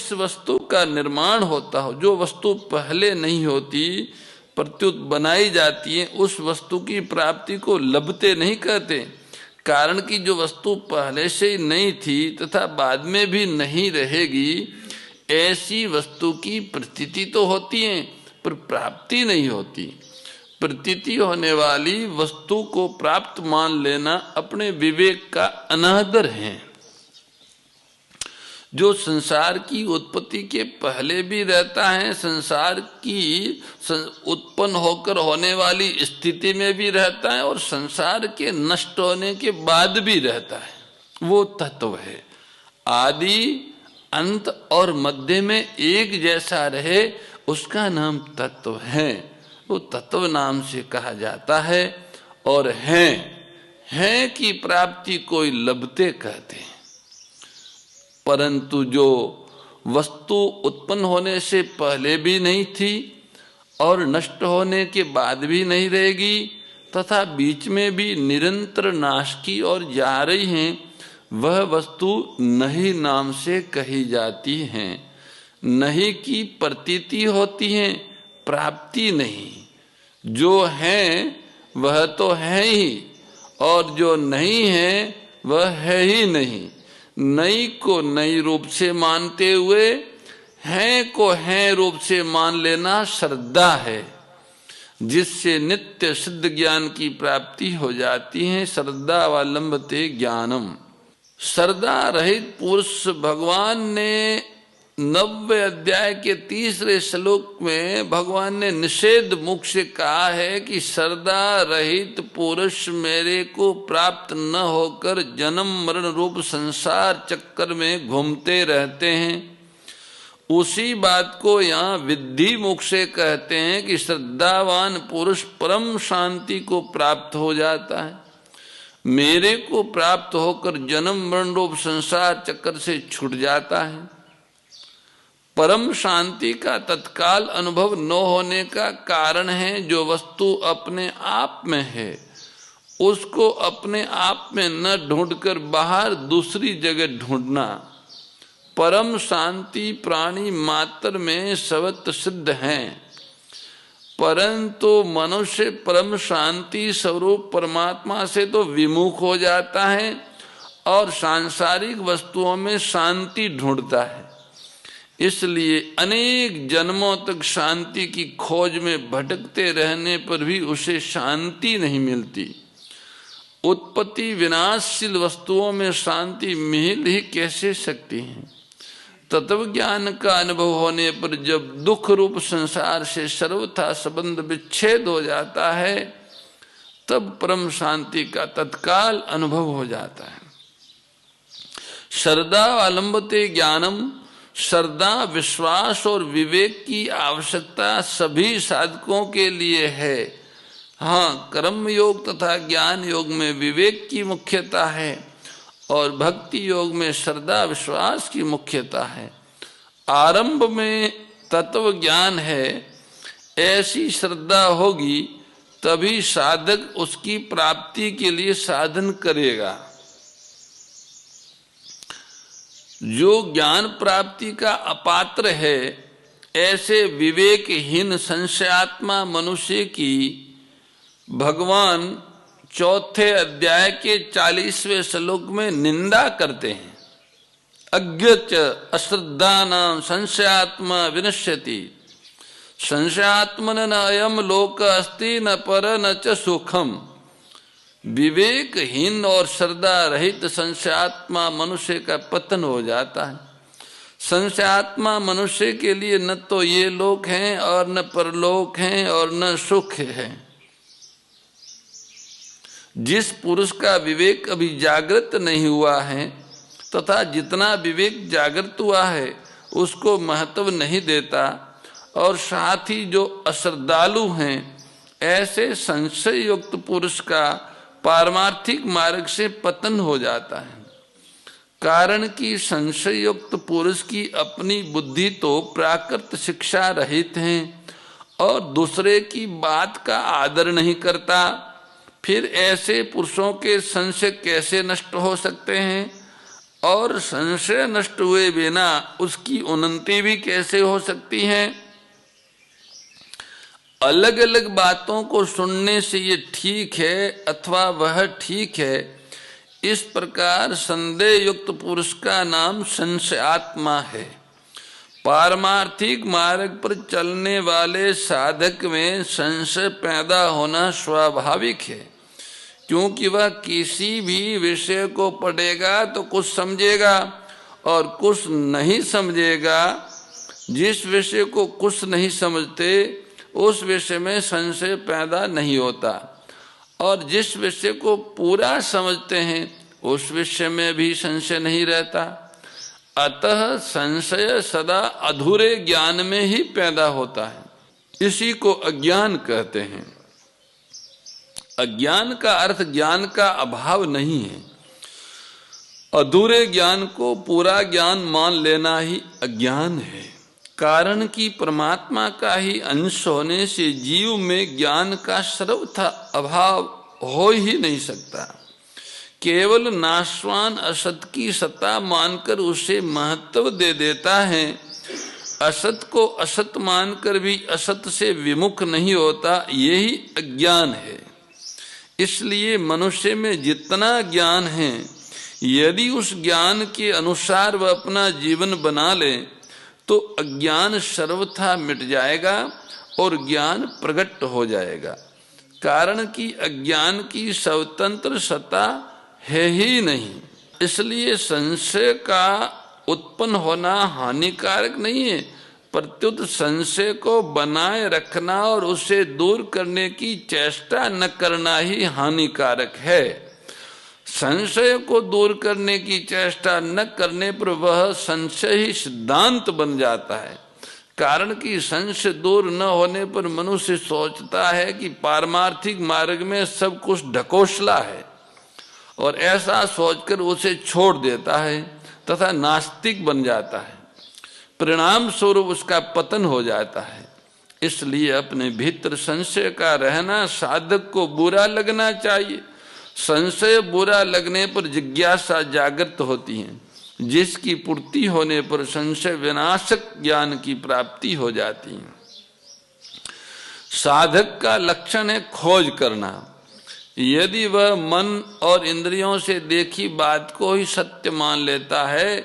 जिस वस्तु का निर्माण होता हो, जो वस्तु पहले नहीं होती प्रत्युत बनाई जाती है, उस वस्तु की प्राप्ति को लभते नहीं कहते। कारण कि जो वस्तु पहले से ही नहीं थी तथा बाद में भी नहीं रहेगी, ऐसी वस्तु की प्रतीति तो होती है पर प्राप्ति नहीं होती। प्रतीति होने वाली वस्तु को प्राप्त मान लेना अपने विवेक का अनादर है। जो संसार की उत्पत्ति के पहले भी रहता है, संसार की उत्पन्न होकर होने वाली स्थिति में भी रहता है और संसार के नष्ट होने के बाद भी रहता है, वो तत्व है। आदि अंत और मध्य में एक जैसा रहे, उसका नाम तत्व है। वो तत्व नाम से कहा जाता है। और है की प्राप्ति कोई लभते कहते हैं। परंतु जो वस्तु उत्पन्न होने से पहले भी नहीं थी और नष्ट होने के बाद भी नहीं रहेगी तथा बीच में भी निरंतर नाश की ओर जा रही है, वह वस्तु नहीं नाम से कही जाती है। नहीं की प्रतीति होती है, प्राप्ति नहीं। जो है वह तो है ही और जो नहीं है वह है ही नहीं। नई को नई रूप से मानते हुए है को है रूप से मान लेना श्रद्धा है, जिससे नित्य सिद्ध ज्ञान की प्राप्ति हो जाती है। श्रद्धावलंबते ज्ञानम। श्रद्धा रहित पुरुष, भगवान ने 90वें अध्याय के 3रे श्लोक में भगवान ने निषेध मुख से कहा है कि श्रद्धा रहित पुरुष मेरे को प्राप्त न होकर जन्म मरण रूप संसार चक्कर में घूमते रहते हैं। उसी बात को यहाँ विद्धि मुख से कहते हैं कि श्रद्धावान पुरुष परम शांति को प्राप्त हो जाता है, मेरे को प्राप्त होकर जन्म मरण रूप संसार चक्कर से छूट जाता है। परम शांति का तत्काल अनुभव न होने का कारण है जो वस्तु अपने आप में है उसको अपने आप में न ढूंढकर बाहर दूसरी जगह ढूंढना। परम शांति प्राणी मात्र में सर्वत्र सिद्ध है, परंतु मनुष्य परम शांति स्वरूप परमात्मा से तो विमुख हो जाता है और सांसारिक वस्तुओं में शांति ढूंढता है। इसलिए अनेक जन्मों तक शांति की खोज में भटकते रहने पर भी उसे शांति नहीं मिलती। उत्पत्ति विनाशशील वस्तुओं में शांति मिल ही कैसे सकती है। तत्व ज्ञान का अनुभव होने पर जब दुख रूप संसार से सर्वथा संबंध विच्छेद हो जाता है, तब परम शांति का तत्काल अनुभव हो जाता है। श्रद्धावलंबते ज्ञानम। श्रद्धा, विश्वास और विवेक की आवश्यकता सभी साधकों के लिए है। हाँ, कर्म योग तथा ज्ञान योग में विवेक की मुख्यता है और भक्ति योग में श्रद्धा विश्वास की मुख्यता है। आरंभ में तत्व ज्ञान है, ऐसी श्रद्धा होगी तभी साधक उसकी प्राप्ति के लिए साधन करेगा। जो ज्ञान प्राप्ति का अपात्र है, ऐसे विवेकहीन संशयात्मा मनुष्य की भगवान 4थे अध्याय के 40वें श्लोक में निंदा करते हैं। अज्ञच अश्रद्धानां संशयात्मा विनश्यति, संशयात्मन न अयम लोक अस्ति न पर न च सुखम। विवेकहीन और श्रद्धा रहित संशयात्मा मनुष्य का पतन हो जाता है। संशयात्मा मनुष्य के लिए न तो ये लोक हैं और न परलोक हैं और न सुख है। जिस पुरुष का विवेक अभी जागृत नहीं हुआ है तथा जितना विवेक जागृत हुआ है उसको महत्व नहीं देता, और साथ ही जो अश्रद्धालु हैं, ऐसे संशय युक्त पुरुष का पारमार्थिक मार्ग से पतन हो जाता है। कारण कि संशय युक्त पुरुष की अपनी बुद्धि तो प्राकृत शिक्षा रहित है और दूसरे की बात का आदर नहीं करता। फिर ऐसे पुरुषों के संशय कैसे नष्ट हो सकते हैं और संशय नष्ट हुए बिना उसकी उन्नति भी कैसे हो सकती है? अलग अलग बातों को सुनने से ये ठीक है अथवा वह ठीक है, इस प्रकार संदेह युक्त पुरुष का नाम संशयात्मा है। पारमार्थिक मार्ग पर चलने वाले साधक में संशय पैदा होना स्वाभाविक है, क्योंकि वह किसी भी विषय को पढ़ेगा तो कुछ समझेगा और कुछ नहीं समझेगा। जिस विषय को कुछ नहीं समझते उस विषय में संशय पैदा नहीं होता, और जिस विषय को पूरा समझते हैं उस विषय में भी संशय नहीं रहता। अतः संशय सदा अधूरे ज्ञान में ही पैदा होता है। इसी को अज्ञान कहते हैं। अज्ञान का अर्थ ज्ञान का अभाव नहीं है। अधूरे ज्ञान को पूरा ज्ञान मान लेना ही अज्ञान है। कारण कि परमात्मा का ही अंश होने से जीव में ज्ञान का सर्वथा अभाव हो ही नहीं सकता। केवल नाशवान असत की सत्ता मानकर उसे महत्व दे देता है। असत को असत मानकर भी असत से विमुख नहीं होता, यही अज्ञान है। इसलिए मनुष्य में जितना ज्ञान है, यदि उस ज्ञान के अनुसार वह अपना जीवन बना ले तो अज्ञान सर्वथा मिट जाएगा और ज्ञान प्रकट हो जाएगा। कारण कि अज्ञान की स्वतंत्र सत्ता है ही नहीं। इसलिए संशय का उत्पन्न होना हानिकारक नहीं है, प्रत्युत संशय को बनाए रखना और उसे दूर करने की चेष्टा न करना ही हानिकारक है। संशय को दूर करने की चेष्टा न करने पर वह संशय ही सिद्धांत बन जाता है। कारण कि संशय दूर न होने पर मनुष्य सोचता है कि पारमार्थिक मार्ग में सब कुछ ढकोसला है, और ऐसा सोचकर उसे छोड़ देता है तथा नास्तिक बन जाता है। परिणाम स्वरूप उसका पतन हो जाता है। इसलिए अपने भीतर संशय का रहना साधक को बुरा लगना चाहिए। संशय बुरा लगने पर जिज्ञासा जागृत होती है, जिसकी पूर्ति होने पर संशय विनाशक ज्ञान की प्राप्ति हो जाती है। साधक का लक्षण है खोज करना। यदि वह मन और इंद्रियों से देखी बात को ही सत्य मान लेता है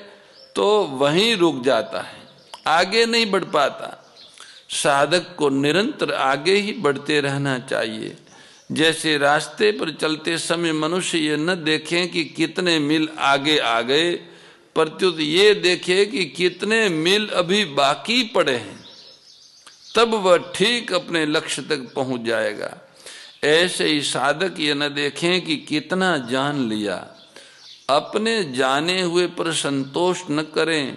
तो वहीं रुक जाता है, आगे नहीं बढ़ पाता। साधक को निरंतर आगे ही बढ़ते रहना चाहिए। जैसे रास्ते पर चलते समय मनुष्य ये न देखें कि कितने मील आगे आ गए, प्रत्युत ये देखे कि कितने मील अभी बाकी पड़े हैं, तब वह ठीक अपने लक्ष्य तक पहुंच जाएगा। ऐसे ही साधक ये न देखें कि कितना जान लिया, अपने जाने हुए पर संतोष न करें।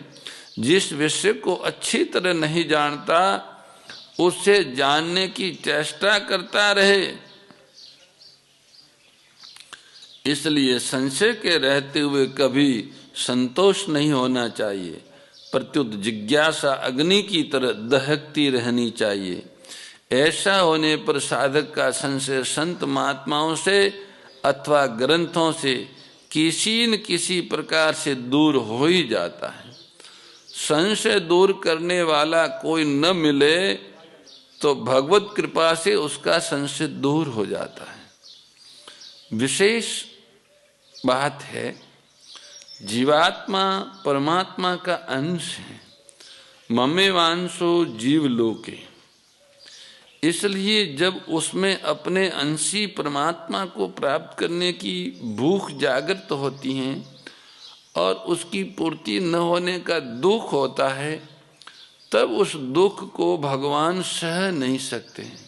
जिस विषय को अच्छी तरह नहीं जानता उसे जानने की चेष्टा करता रहे। इसलिए संशय के रहते हुए कभी संतोष नहीं होना चाहिए, प्रत्युत जिज्ञासा अग्नि की तरह दहकती रहनी चाहिए। ऐसा होने पर साधक का संशय संत महात्माओं से अथवा ग्रंथों से किसी न किसी प्रकार से दूर हो ही जाता है। संशय दूर करने वाला कोई न मिले तो भगवत कृपा से उसका संशय दूर हो जाता है। विशेष बात है, जीवात्मा परमात्मा का अंश है। ममेवांशो जीवलोके। इसलिए जब उसमें अपने अंशी परमात्मा को प्राप्त करने की भूख जागृत होती है और उसकी पूर्ति न होने का दुख होता है, तब उस दुख को भगवान सह नहीं सकते हैं।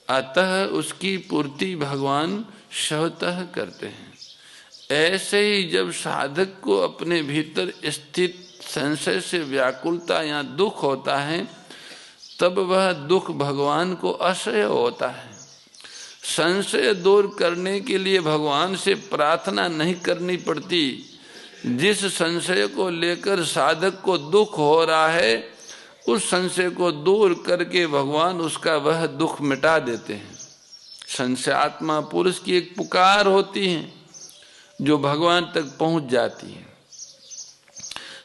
अतः उसकी पूर्ति भगवान स्वतः करते हैं। ऐसे ही जब साधक को अपने भीतर स्थित संशय से व्याकुलता या दुख होता है, तब वह दुख भगवान को असह्य होता है। संशय दूर करने के लिए भगवान से प्रार्थना नहीं करनी पड़ती। जिस संशय को लेकर साधक को दुख हो रहा है, उस संशय को दूर करके भगवान उसका वह दुख मिटा देते हैं। संशयात्मा पुरुष की एक पुकार होती है जो भगवान तक पहुंच जाती है।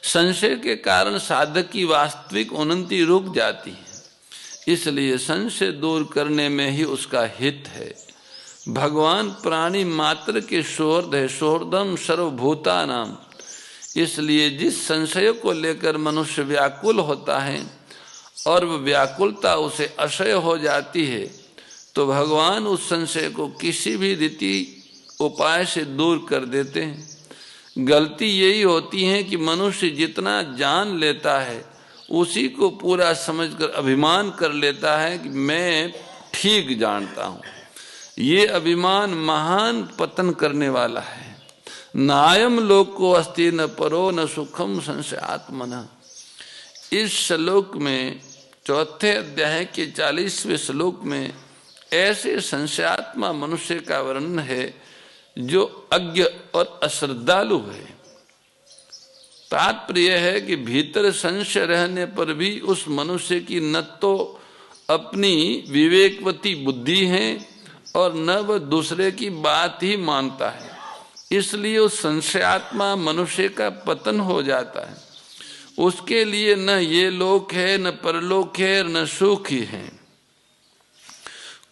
संशय के कारण साधक की वास्तविक उन्नति रुक जाती है, इसलिए संशय दूर करने में ही उसका हित है। भगवान प्राणी मात्र के सुहृद है, सुहृदम सर्वभूतानाम। इसलिए जिस संशय को लेकर मनुष्य व्याकुल होता है और वह व्याकुलता उसे असह्य हो जाती है, तो भगवान उस संशय को किसी भी रीति उपाय से दूर कर देते हैं। गलती यही होती है कि मनुष्य जितना जान लेता है उसी को पूरा समझकर अभिमान कर लेता है कि मैं ठीक जानता हूँ। ये अभिमान महान पतन करने वाला है। नायम लोको अस्ति न परो न सुखम संशयात्मनः। इस श्लोक में चौथे अध्याय के 40वें श्लोक में ऐसे संशयात्मा मनुष्य का वर्णन है जो अज्ञ और अश्रद्धालु है। तात्पर्य है कि भीतर संशय रहने पर भी उस मनुष्य की न तो अपनी विवेकवती बुद्धि है और न वह दूसरे की बात ही मानता है, इसलिए उस संशयात्मा मनुष्य का पतन हो जाता है। उसके लिए न ये लोक है, न परलोक है, न सुख ही है।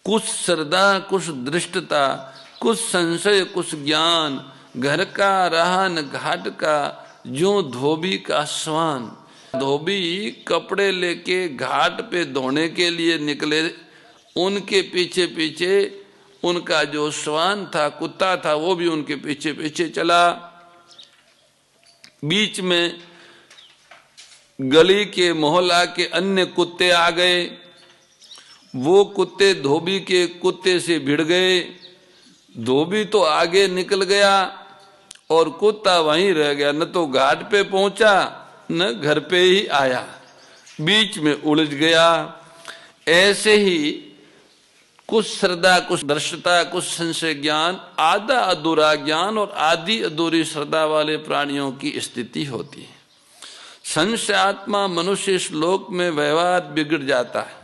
कुछ श्रद्धा, कुछ दृष्टता, कुछ संशय, कुछ ज्ञान, घर का रहन घाट का जो धोबी का स्वान। धोबी कपड़े लेके घाट पे धोने के लिए निकले, उनके पीछे पीछे उनका जो स्वान था, कुत्ता था, वो भी उनके पीछे पीछे चला। बीच में गली के मोहल्ला के अन्य कुत्ते आ गए, वो कुत्ते धोबी के कुत्ते से भिड़ गए। धोबी तो आगे निकल गया और कुत्ता वहीं रह गया, न तो घाट पे पहुंचा न घर पे ही आया, बीच में उलझ गया। ऐसे ही कुछ श्रद्धा, कुछ दृष्टता, कुछ संशय ज्ञान, आधा अधूरा ज्ञान और आधी अधूरी श्रद्धा वाले प्राणियों की स्थिति होती है। संशयात्मा मनुष्य इस लोक में व्यवहार बिगड़ जाता है।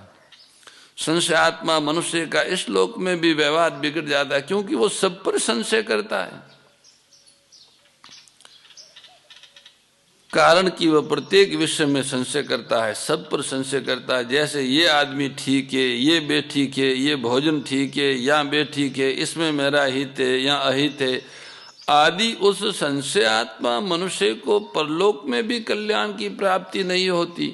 संशयात्मा मनुष्य का इस लोक में भी व्यवहार बिगड़ जाता है, क्योंकि वो सब पर संशय करता है। कारण कि वह प्रत्येक विषय में संशय करता है, सब पर संशय करता है। जैसे ये आदमी ठीक है, ये बेठीक है, ये भोजन ठीक है या बेठीक है, इसमें मेरा हित है या अहित है आदि। उस संशयात्मा मनुष्य को परलोक में भी कल्याण की प्राप्ति नहीं होती,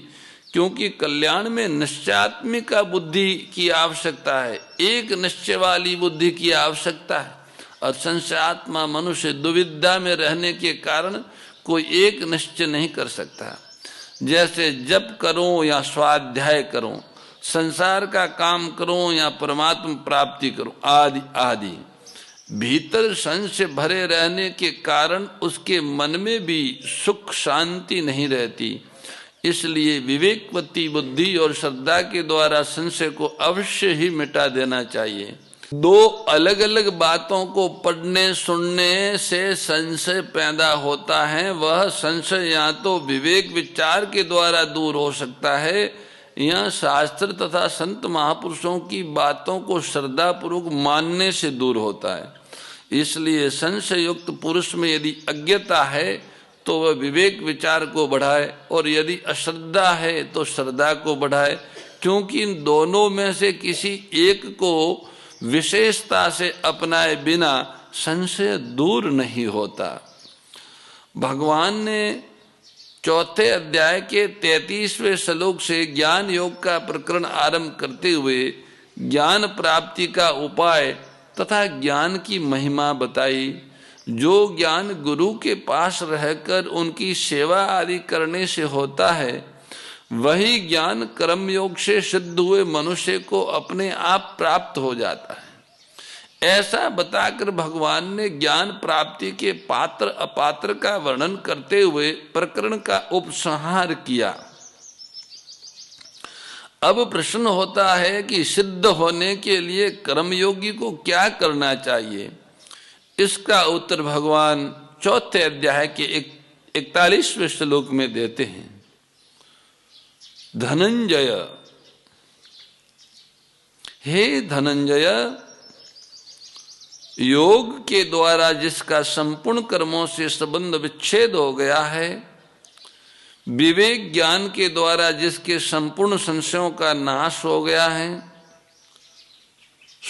क्योंकि कल्याण में निश्चयात्मिका बुद्धि की आवश्यकता है, एक निश्चय वाली बुद्धि की आवश्यकता है। और संशयात्मा मनुष्य दुविधा में रहने के कारण कोई एक निश्चय नहीं कर सकता। जैसे जप करूं या स्वाध्याय करूं, संसार का काम करूं या परमात्मा प्राप्ति करूं आदि आदि। भीतर संशय भरे रहने के कारण उसके मन में भी सुख शांति नहीं रहती। इसलिए विवेकवती बुद्धि और श्रद्धा के द्वारा संशय को अवश्य ही मिटा देना चाहिए। दो अलग अलग बातों को पढ़ने सुनने से संशय पैदा होता है। वह संशय या तो विवेक विचार के द्वारा दूर हो सकता है या शास्त्र तथा संत महापुरुषों की बातों को श्रद्धा पूर्वक मानने से दूर होता है। इसलिए संशय युक्त पुरुष में यदि अज्ञता है तो वह विवेक विचार को बढ़ाए, और यदि अश्रद्धा है तो श्रद्धा को बढ़ाए, क्योंकि इन दोनों में से किसी एक को विशेषता से अपनाए बिना संशय दूर नहीं होता। भगवान ने चौथे अध्याय के 33वें श्लोक से ज्ञान योग का प्रकरण आरंभ करते हुए ज्ञान प्राप्ति का उपाय तथा ज्ञान की महिमा बताई। जो ज्ञान गुरु के पास रहकर उनकी सेवा आदि करने से होता है, वही ज्ञान कर्मयोग से सिद्ध हुए मनुष्य को अपने आप प्राप्त हो जाता है। ऐसा बताकर भगवान ने ज्ञान प्राप्ति के पात्र अपात्र का वर्णन करते हुए प्रकरण का उपसंहार किया। अब प्रश्न होता है कि सिद्ध होने के लिए कर्मयोगी को क्या करना चाहिए। इसका उत्तर भगवान चौथे अध्याय के 41वें श्लोक में देते हैं। धनंजय, हे धनंजय, योग के द्वारा जिसका संपूर्ण कर्मों से संबंध विच्छेद हो गया है, विवेक ज्ञान के द्वारा जिसके संपूर्ण संशयों का नाश हो गया है,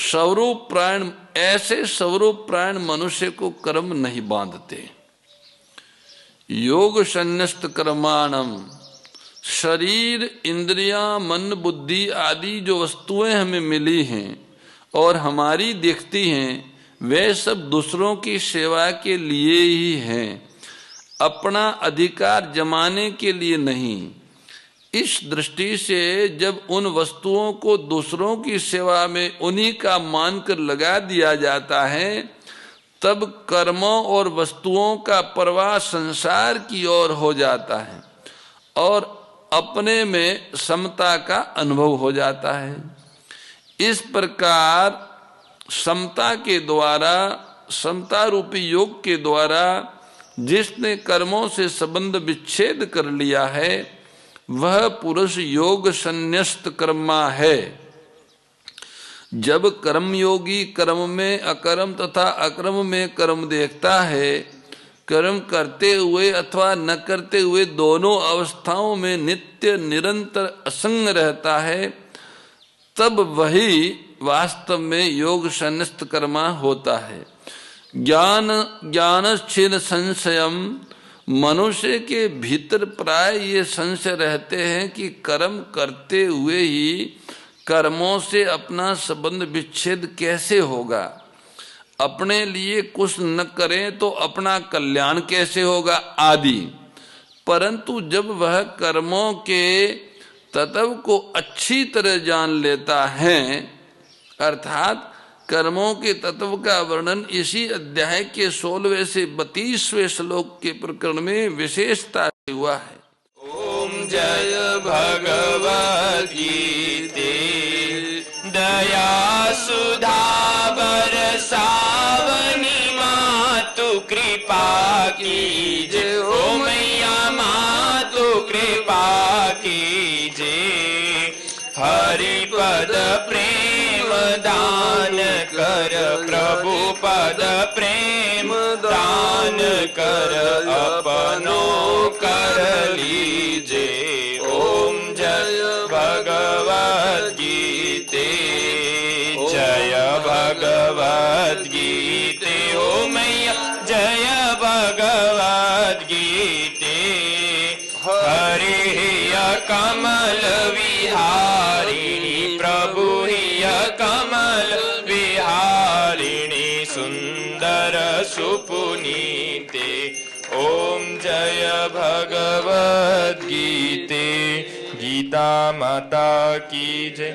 स्वरूप प्राण, ऐसे स्वरूप प्राण मनुष्य को कर्म नहीं बांधते। योग संन्यस्त कर्माणम, शरीर, इंद्रियां, मन, बुद्धि आदि जो वस्तुएं हमें मिली हैं और हमारी दिखती हैं, वे सब दूसरों की सेवा के लिए ही हैं, अपना अधिकार जमाने के लिए नहीं। इस दृष्टि से जब उन वस्तुओं को दूसरों की सेवा में उन्हीं का मानकर लगा दिया जाता है, तब कर्मों और वस्तुओं का प्रवाह संसार की ओर हो जाता है और अपने में समता का अनुभव हो जाता है। इस प्रकार समता के द्वारा, समता रूपी योग के द्वारा जिसने कर्मों से संबंध विच्छेद कर लिया है, वह पुरुष योग संन्यस्त कर्मा है। जब कर्मयोगी कर्म में अकर्म तथा अकर्म में कर्म देखता है, कर्म करते हुए अथवा न करते हुए दोनों अवस्थाओं में नित्य निरंतर असंग रहता है, तब वही वास्तव में योग संन्यस्त कर्मा होता है। ज्ञानच्छिन्न संशयम, मनुष्य के भीतर प्राय ये संशय रहते हैं कि कर्म करते हुए ही कर्मों से अपना संबंध विच्छेद कैसे होगा, अपने लिए कुछ न करें तो अपना कल्याण कैसे होगा आदि। परंतु जब वह कर्मों के तत्व को अच्छी तरह जान लेता है, अर्थात कर्मों के तत्व का वर्णन इसी अध्याय के 16वें से 32वें श्लोक के प्रकरण में विशेषता हुआ है। ओम जय भगवद गीते दया सुधा बरसावनी मातु कृपा कीजे, ओ मैया मातु कृपा कीजे। हरि पद प्रेम दान कर, प्रभु पद प्रेम दान कर, अपनो कर लीजे। ओम जय भगवद गीते, जय भगवद गीते, ओ मैया जय भगवद गीते। हरि कमल विहारिणी, प्रभु हिय कमल विहारिणी, सुंदर सुपुनीते। ओम जय भगवद गीते, गीता माता की जय।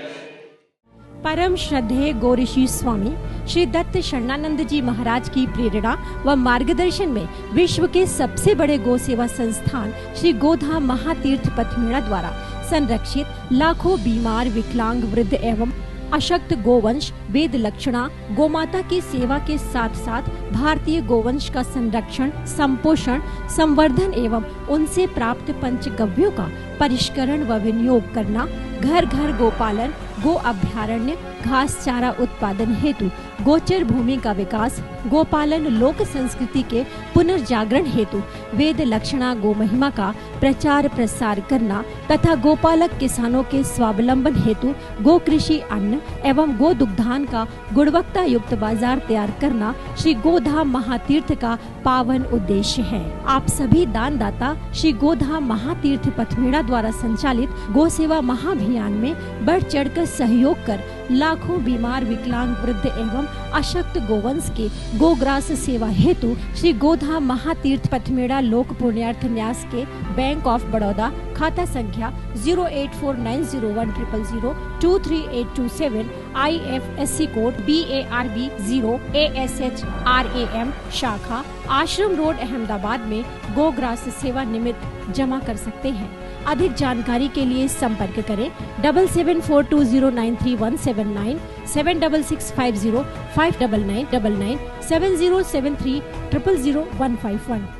परम श्रद्धेय गौरीशी स्वामी श्री दत्त शरणानंद जी महाराज की प्रेरणा व मार्गदर्शन में विश्व के सबसे बड़े गौ सेवा संस्थान श्री गोधाम महातीर्थ पथमेड़ा द्वारा संरक्षित लाखों बीमार, विकलांग, वृद्ध एवं अशक्त गोवंश वेद लक्षणा गोमाता की सेवा के साथ साथ भारतीय गोवंश का संरक्षण, संपोषण, संवर्धन एवं उनसे प्राप्त पंचगव्यों का परिष्करण व विनियोग करना, घर घर गोपालन, गो अभ्यारण्य, घास चारा उत्पादन हेतु गोचर भूमि का विकास, गोपालन लोक संस्कृति के पुनर्जागरण हेतु वेद लक्षणा गो महिमा का प्रचार प्रसार करना तथा गोपालक किसानों के स्वावलंबन हेतु गो कृषि अन्न एवं गो दुग्धान का गुणवत्ता युक्त बाजार तैयार करना श्री गोधाम महातीर्थ का पावन उद्देश्य है। आप सभी दानदाता श्री गोधाम महातीर्थ पथमेड़ा द्वारा संचालित गो सेवा महाअभियान में बढ़ चढ़कर सहयोग कर लाखों बीमार, विकलांग, वृद्ध एवं अशक्त गोवंश के गोग्रास सेवा हेतु श्री गोधाम महातीर्थ पथमेड़ा लोक पुण्यार्थ न्यास के बैंक ऑफ बड़ौदा खाता संख्या 084901000238827 IFSC कोड BARB 0 ASHRAM शाखा आश्रम रोड अहमदाबाद में गोग्रास सेवा निमित्त जमा कर सकते हैं। अधिक जानकारी के लिए संपर्क करें 7742093179 7665059999 7073000151।